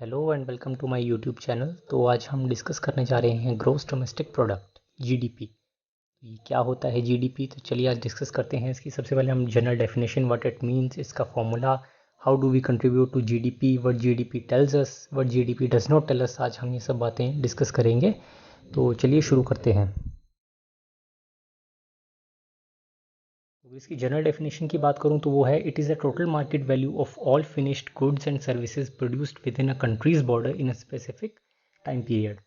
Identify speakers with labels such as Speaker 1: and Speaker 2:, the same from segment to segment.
Speaker 1: Hello and welcome to my YouTube channel. तो आज हम डिस्कस करने जा रहे हैं ग्रॉस डोमेस्टिक प्रोडक्ट जीडीपी। ये क्या होता है जीडीपी? तो चलिए आज डिस्कस करते हैं इसकी। सबसे पहले हम general definition, what it means, इसका formula, how do we contribute to GDP, what GDP tells us, what GDP does not tell us. आज हम ये सब बातें डिस्कस करेंगे। तो चलिए शुरू करते हैं। तो इसकी जनरल डेफिनेशन की बात करूं तो वो है, it is a total market value of all finished goods and services produced with in a countries border in a specific time period.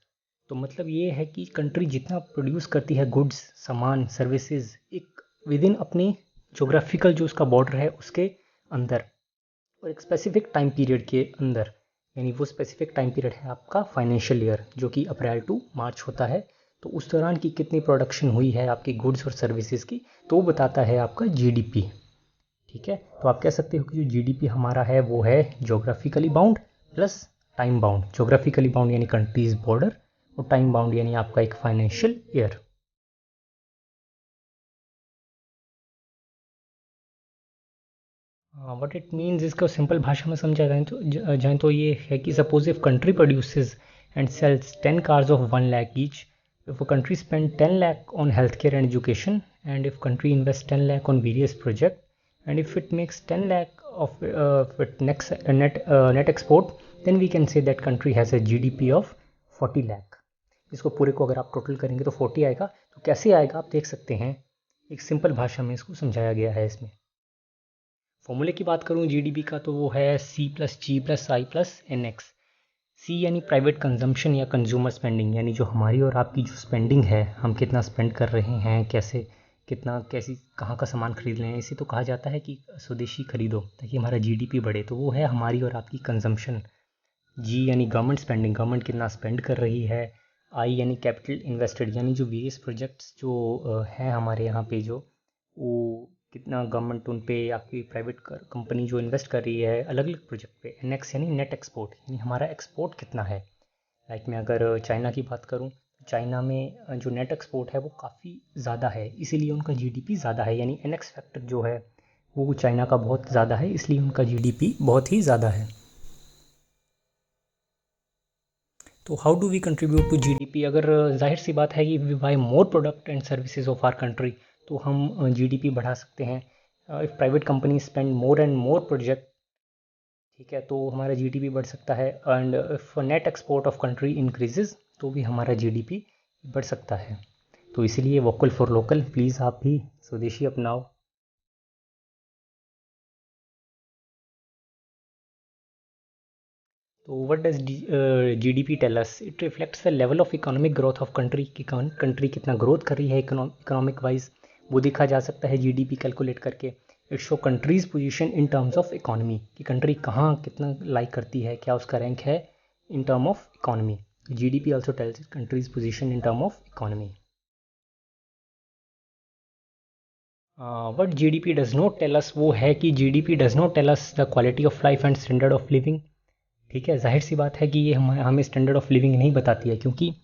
Speaker 1: तो मतलब ये है कि कंट्री जितना प्रोड्यूस करती है गुड्स, सामान, सर्विसेज एक विद इन अपनी जोग्राफिकल जो उसका बॉर्डर है उसके अंदर और एक स्पेसिफिक टाइम पीरियड के अंदर, यानी वो स्पेसिफिक टाइम पीरियड है आपका फाइनेंशियल ईयर जो कि अप्रैल टू मार्च होता है। तो उस दौरान की कितनी प्रोडक्शन हुई है आपकी गुड्स और सर्विसेज की, तो वो बताता है आपका जीडीपी। ठीक है, तो आप कह सकते हो कि जो जीडीपी हमारा है वो है geographically bound plus time bound. Geographically bound यानी कंट्रीज बॉर्डर, और टाइम बाउंड यानी आपका एक financial year. What it means, इसको सिंपल भाषा में समझा जाए तो ये है कि suppose if country produces and sells 10 cars of 1 lakh each, if a country spend 10 lakh on healthcare and education, and if country invest 10 lakh on various project, and if it makes 10 lakh of net export, then we can say that country has a GDP of 40 lakh। इसको पूरे को अगर आप total करेंगे तो 40 आएगा। तो कैसे आएगा आप देख सकते हैं, एक सिंपल भाषा में इसको समझाया गया है इसमें। फॉर्मूले की बात करूँ जीडीपी का तो वो है सी प्लस जी प्लस आई प्लस एन एक्स। सी यानी प्राइवेट कंजम्पशन या कंज्यूमर स्पेंडिंग, यानी जो हमारी और आपकी जो स्पेंडिंग है, हम कितना स्पेंड कर रहे हैं, कैसे कितना कैसी कहाँ का सामान खरीद रहे हैं। इसे तो कहा जाता है कि स्वदेशी खरीदो ताकि हमारा जीडीपी बढ़े। तो वो है हमारी और आपकी कंजम्पशन। जी यानी गवर्नमेंट स्पेंडिंग, गवर्नमेंट कितना स्पेंड कर रही है। आई यानी कैपिटल इन्वेस्टेड, यानी जो वेरियस प्रोजेक्ट्स जो हैं हमारे यहाँ पे, जो वो कितना गवर्नमेंट उन पे आपकी प्राइवेट कंपनी जो इन्वेस्ट कर रही है अलग अलग प्रोजेक्ट पे। एन एक्स यानी नेट एक्सपोर्ट, यानी हमारा एक्सपोर्ट कितना है। लाइक मैं अगर चाइना की बात करूँ, चाइना में जो नेट एक्सपोर्ट है वो काफ़ी ज़्यादा है, इसीलिए उनका जीडीपी ज़्यादा है। यानी एन एक्स फैक्टर जो है वो चाइना का बहुत ज़्यादा है, इसलिए उनका जीडीपी बहुत ही ज़्यादा है। तो how do we contribute to GDP? अगर जाहिर सी बात है कि we buy more product and services of our country, तो हम जीडीपी बढ़ा सकते हैं। If private company spend more and more project, ठीक है, तो हमारा जीडीपी बढ़ सकता है। And if net export of country increases, तो भी हमारा जीडीपी बढ़ सकता है। तो इसीलिए वोकल फॉर लोकल, प्लीज़ आप भी स्वदेशी अपनाओ। तो what does GDP tell us? It reflects the level of economic growth of country, कि कंट्री कितना ग्रोथ कर रही है इकोनॉमिक वाइज, वो देखा जा सकता है जीडीपी कैलकुलेट करके। It show countries position in terms of economy, कि कंट्री कहाँ कितना लाइक करती है, क्या उसका रैंक है in term of economy. GDP also tells countries position in term of economy. What GDP does not tell us, वो है कि GDP does not tell us the quality of life and standard of living. ठीक है, जाहिर सी बात है कि ये हमें स्टैंडर्ड ऑफ लिविंग नहीं बताती है, क्योंकि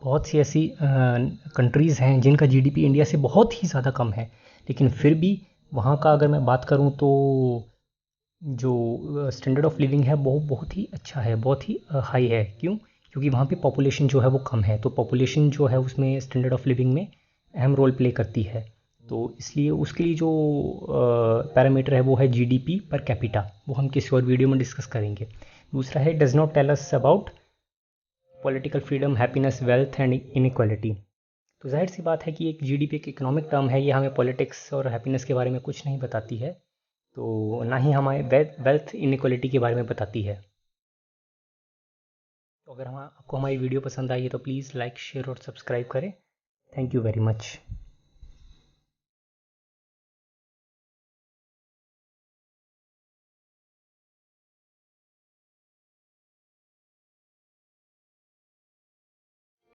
Speaker 1: बहुत सी ऐसी कंट्रीज़ हैं जिनका जीडीपी इंडिया से बहुत ही ज़्यादा कम है, लेकिन फिर भी वहाँ का अगर मैं बात करूँ तो जो स्टैंडर्ड ऑफ लिविंग है वो बहुत ही अच्छा है, बहुत ही हाई है। क्यों? क्योंकि वहाँ पे पॉपुलेशन जो है वो कम है, तो पॉपुलेशन जो है उसमें स्टैंडर्ड ऑफ लिविंग में अहम रोल प्ले करती है। तो इसलिए उसके लिए जो पैरामीटर है वो है जीडीपी पर कैपिटा, वो हम किसी और वीडियो में डिस्कस करेंगे। दूसरा है, does not tell us about political freedom, happiness, wealth and inequality. तो जाहिर सी बात है कि एक जीडीपी एक इकोनॉमिक टर्म है, ये हमें पॉलिटिक्स और हैप्पीनेस के बारे में कुछ नहीं बताती है, तो ना ही हमें वेल्थ इनइक्वालिटी के बारे में बताती है। तो अगर आपको हमारी वीडियो पसंद आई है तो प्लीज़ लाइक, शेयर और सब्सक्राइब करें। Thank you very much.